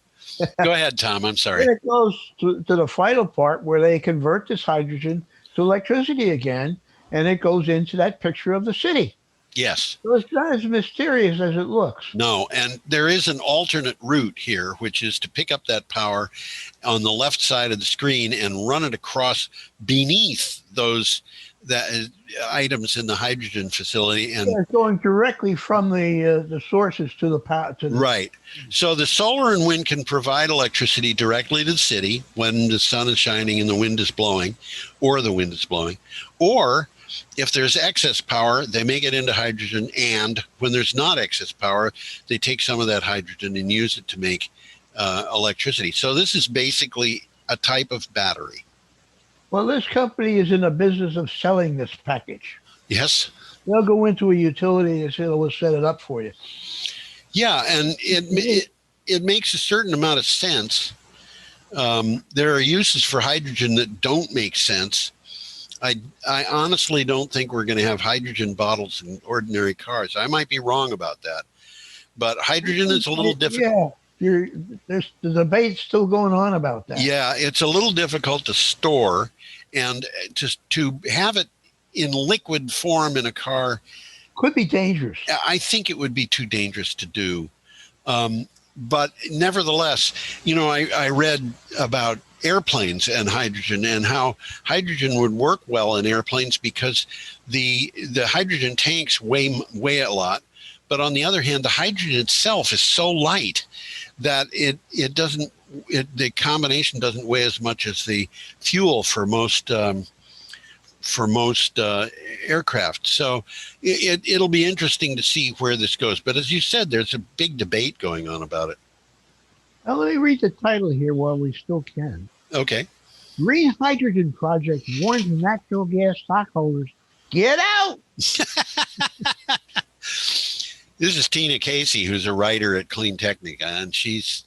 B: Go ahead, Tom. I'm sorry.
C: Then it goes to the final part where they convert this hydrogen to electricity again, and it goes into that picture of the city.
B: Yes.
C: So it's not as mysterious as it looks.
B: No, and there is an alternate route here, which is to pick up that power on the left side of the screen and run it across beneath those items in the hydrogen facility, and
C: it's going directly from the sources to the power.
B: Right. So the solar and wind can provide electricity directly to the city when the sun is shining and the wind is blowing, or the wind is blowing, or if there's excess power, they make it into hydrogen, and when there's not excess power, they take some of that hydrogen and use it to make electricity. So this is basically a type of battery.
C: Well, this company is in the business of selling this package.
B: Yes.
C: They'll go into a utility and say, we'll set it up for you.
B: Yeah, and it makes a certain amount of sense. There are uses for hydrogen that don't make sense. I honestly don't think we're going to have hydrogen bottles in ordinary cars. I might be wrong about that. But hydrogen is a little difficult.
C: Yeah, there's the debate still going on about that.
B: Yeah, it's a little difficult to store, and to have it in liquid form in a car
C: could be dangerous.
B: I think it would be too dangerous to do. But nevertheless, I read about airplanes and hydrogen, and how hydrogen would work well in airplanes because the hydrogen tanks weigh a lot. But on the other hand, the hydrogen itself is so light that the combination doesn't weigh as much as the fuel for most aircraft. So it'll be interesting to see where this goes. But as you said, there's a big debate going on about it.
C: Now, let me read the title here while we still can.
B: Okay.
C: Green Hydrogen Project warns natural gas stockholders, get out!
B: This is Tina Casey, who's a writer at Clean Technica, and she's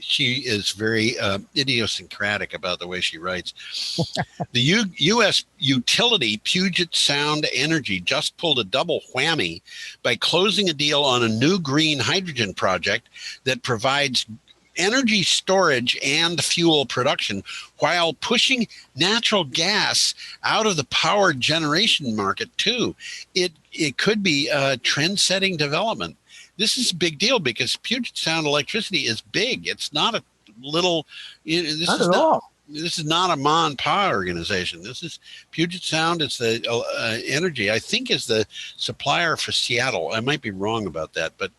B: she is very idiosyncratic about the way she writes. The U.S. utility Puget Sound Energy just pulled a double whammy by closing a deal on a new green hydrogen project that provides energy storage and fuel production while pushing natural gas out of the power generation market too. It could be a trend-setting development. This is a big deal because Puget Sound electricity is big. It's not a little. This is not a mom and pa organization. This is Puget Sound. It's the energy. I think is the supplier for Seattle. I might be wrong about that, but.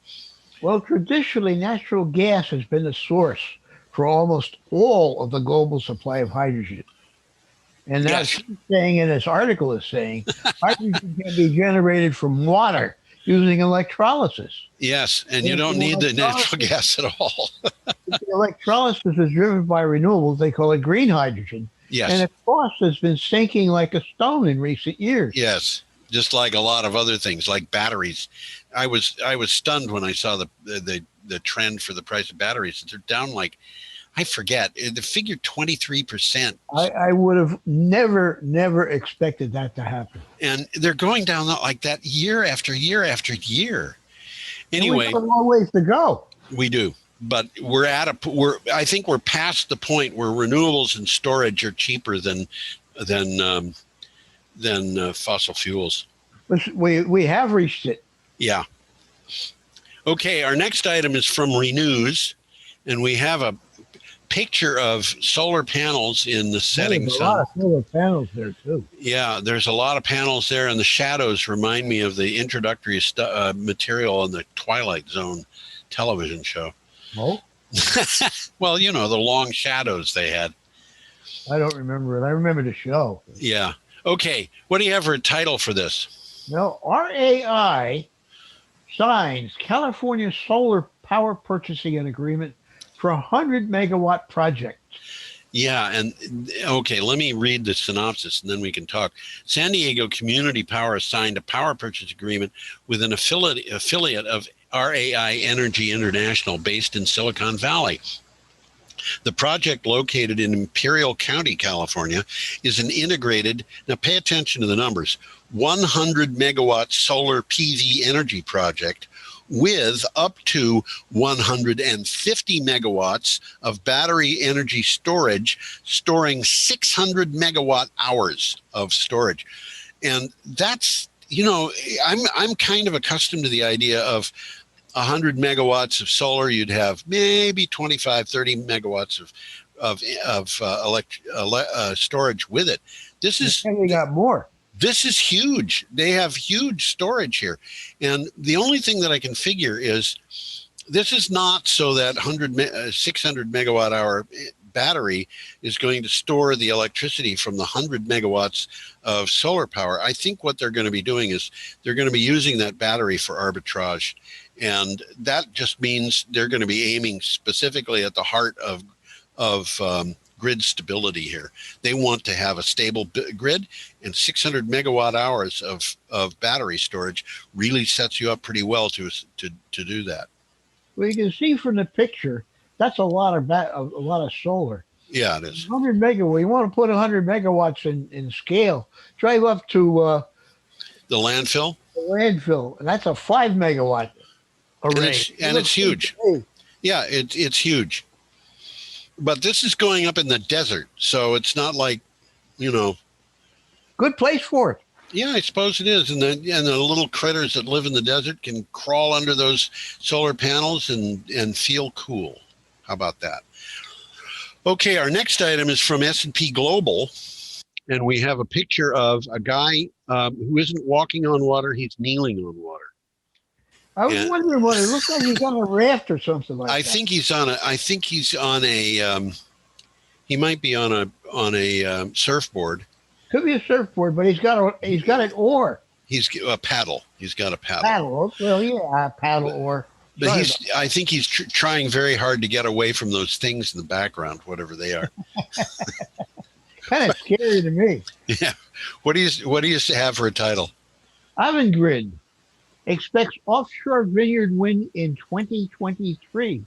C: Well, traditionally, natural gas has been the source for almost all of the global supply of hydrogen. And that's
B: Yes.
C: saying in this article is saying hydrogen can be generated from water using electrolysis.
B: Yes, and you don't need the natural gas at all.
C: The electrolysis is driven by renewables. They call it green hydrogen.
B: Yes.
C: And the cost has been sinking like a stone in recent years.
B: Yes, just like a lot of other things, like batteries. I was stunned when I saw the trend for the price of batteries. They're down like, I forget, the figure 23%.
C: I would have never expected that to happen.
B: And they're going down like that year after year after year. Anyway,
C: we have a long ways to go.
B: We do, but I think we're past the point where renewables and storage are cheaper than fossil fuels.
C: We have reached it.
B: Yeah. Okay, our next item is from Renews, and we have a picture of solar panels in the setting sun.
C: There's a lot of solar panels there too.
B: Yeah, there's a lot of panels there, and the shadows remind me of the introductory material on the Twilight Zone television show.
C: Oh?
B: Well, you know, the long shadows they had.
C: I don't remember it. I remember the show.
B: Yeah. Okay, what do you have for a title for this?
C: Well, RAI signs California solar power purchasing an agreement for a 100-megawatt project.
B: Yeah, and okay, let me read the synopsis and then we can talk. San Diego Community Power signed a power purchase agreement with an affiliate of RAI Energy International based in Silicon Valley. The project, located in Imperial County, California, is an integrated, now pay attention to the numbers, 100 megawatt solar PV energy project with up to 150 megawatts of battery energy storage, storing 600 megawatt hours of storage. And that's, you know, I'm kind of accustomed to the idea of 100 megawatts of solar. You'd have maybe 25, 30 megawatts of storage with it.
C: And we got more.
B: This is huge. They have huge storage here. And the only thing that I can figure is this is not so that 600 megawatt hour battery is going to store the electricity from the 100 megawatts of solar power. I think what they're going to be doing is they're going to be using that battery for arbitrage. And that just means they're going to be aiming specifically at the heart of grid stability here. They want to have a stable grid, and 600 megawatt hours of battery storage really sets you up pretty well to do that.
C: Well, you can see from the picture that's a lot of solar.
B: Yeah, it is.
C: 100 megawatts. You want to put 100 megawatts in scale. Drive up to
B: the landfill.
C: And that's a 5 megawatt array.
B: And it's huge. Yeah, it's huge. But this is going up in the desert, so it's not like, you know.
C: Good place for it.
B: Yeah, I suppose it is. And the little critters that live in the desert can crawl under those solar panels and feel cool. How about that? Okay, our next item is from S&P Global, and we have a picture of a guy who isn't walking on water, he's kneeling on water.
C: I was wondering what it looks like. He's on a raft or something like that.
B: I think he's on a. He might be on a surfboard.
C: Could be a surfboard, but he's got an oar.
B: He's a paddle. He's got a paddle.
C: Paddle. Well, yeah, a paddle oar.
B: But I think he's trying very hard to get away from those things in the background, whatever they are.
C: Kind of scary to me.
B: Yeah. What do you have for a title?
C: Avangrid expects offshore Vineyard Wind in 2023.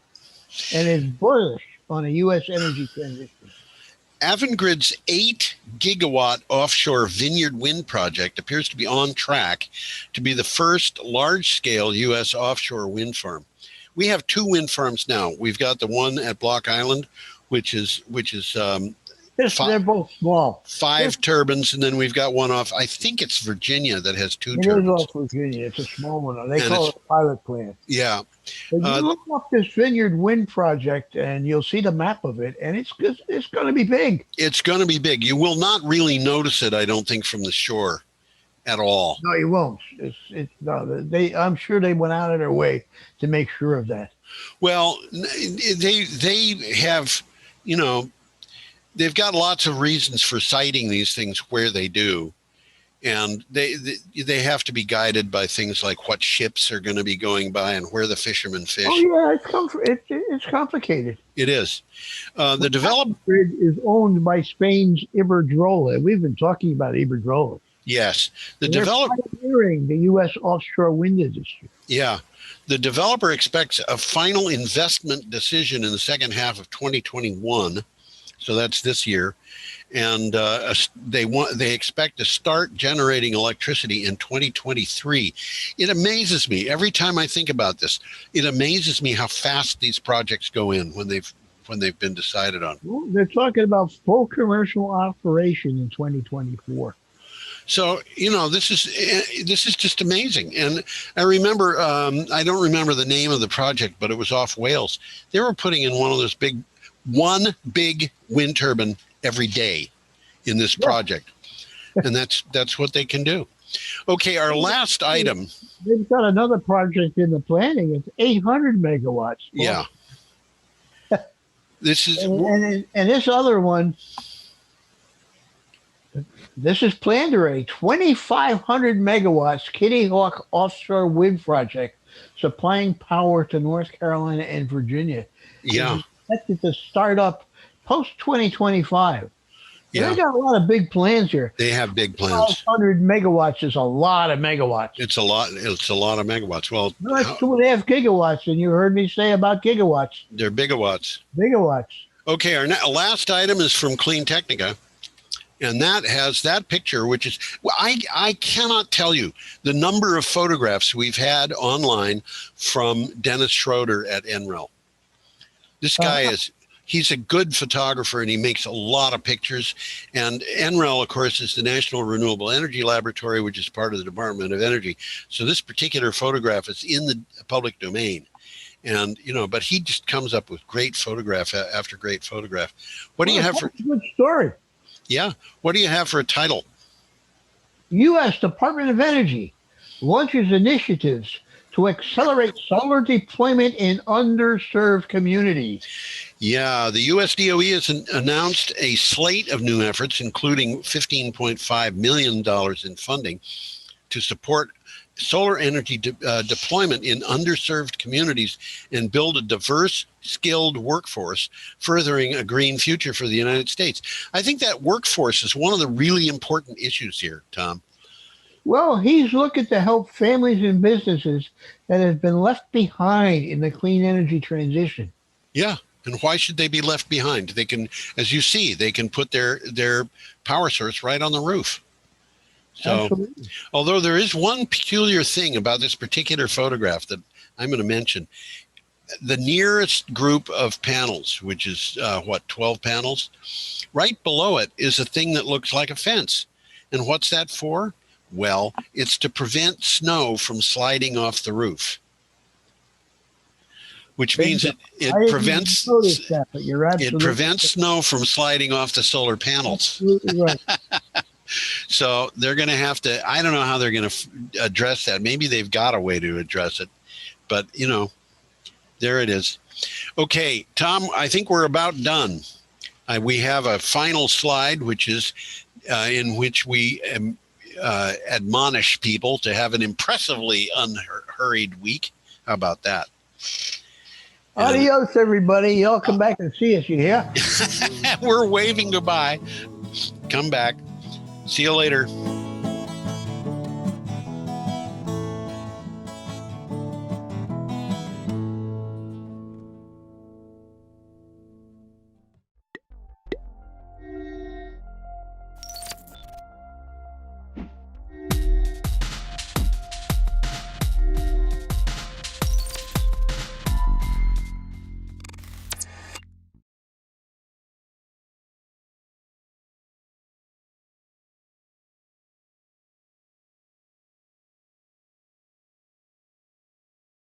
C: and is bullish on a U.S. energy transition.
B: Avangrid's 8-gigawatt offshore Vineyard Wind project appears to be on track to be the first large-scale U.S. offshore wind farm. We have 2 wind farms now. We've got the one at Block Island, which is
C: They're both small.
B: 5 turbines, and then we've got one off. I think it's Virginia that has 2 turbines.
C: It is off Virginia. It's a small one. They call it a pilot plant.
B: Yeah.
C: But you look up this Vineyard Wind project, and you'll see the map of it, and it's going to be big.
B: It's going to be big. You will not really notice it, I don't think, from the shore at all.
C: No, you won't. I'm sure they went out of their way to make sure of that.
B: Well, they have, they've got lots of reasons for citing these things where they do. And they have to be guided by things like what ships are going to be going by and where the fishermen fish.
C: Oh, yeah, it's complicated.
B: It is. The development
C: grid is owned by Spain's Iberdrola. We've been talking about Iberdrola.
B: Yes.
C: They're pioneering the U.S. offshore wind industry.
B: Yeah. The developer expects a final investment decision in the second half of 2021. So that's this year. And they expect to start generating electricity in 2023. It amazes me every time I think about this. It amazes me how fast these projects go in when they've been decided on.
C: Well, they're talking about full commercial operation in 2024.
B: So this is just amazing. And I remember I don't remember the name of the project, but it was off Wales. They were putting in one big wind turbine every day in this project. And that's what they can do. Okay, our last item.
C: They've got another project in the planning. It's 800 megawatts.
B: Yeah. This is
C: and this other one, this is planned already. 2,500 megawatts Kitty Hawk offshore wind project supplying power to North Carolina and Virginia.
B: Yeah.
C: Expected to start up post 2025.
B: Yeah.
C: They got a lot of big plans here.
B: They have big plans.
C: 1,200 megawatts is a lot of megawatts.
B: It's a lot of megawatts. Well,
C: that's 2.5 gigawatts, and you heard me say about gigawatts.
B: They're bigawatts.
C: Bigawatts.
B: Okay, our last item is from Clean Technica. And that has that picture, which is, I cannot tell you the number of photographs we've had online from Dennis Schroeder at NREL. This guy he's a good photographer, and he makes a lot of pictures. And NREL, of course, is the National Renewable Energy Laboratory, which is part of the Department of Energy. So this particular photograph is in the public domain. And, but he just comes up with great photograph after great photograph. What do you have for...
C: That's a good story.
B: Yeah. What do you have for a title?
C: U.S. Department of Energy launches initiatives to accelerate solar deployment in underserved communities.
B: Yeah, the U.S. DOE has announced a slate of new efforts, including $15.5 million in funding to support solar energy deployment in underserved communities and build a diverse, skilled workforce, furthering a green future for the United States. I think that workforce is one of the really important issues here, Tom.
C: Well, he's looking to help families and businesses that have been left behind in the clean energy transition.
B: Yeah. And why should they be left behind? They can, as you see, they can put their power source right on the roof. So, absolutely. Although there is one peculiar thing about this particular photograph that I'm going to mention. The nearest group of panels, which is 12 panels, right below it is a thing that looks like a fence. And what's that for? Well, it's to prevent snow from sliding off the roof, which means it prevents snow from sliding off the solar panels.
C: Absolutely right.
B: So they're going to have to, I don't know how they're going to address that. Maybe they've got a way to address it, but there it is. Okay, Tom, I think we're about done. We have a final slide, which is in which we admonish people to have an impressively unhurried week. How about that?
C: Adios, everybody. Y'all come back and see us, you hear?
B: We're waving goodbye. Come back. See you later.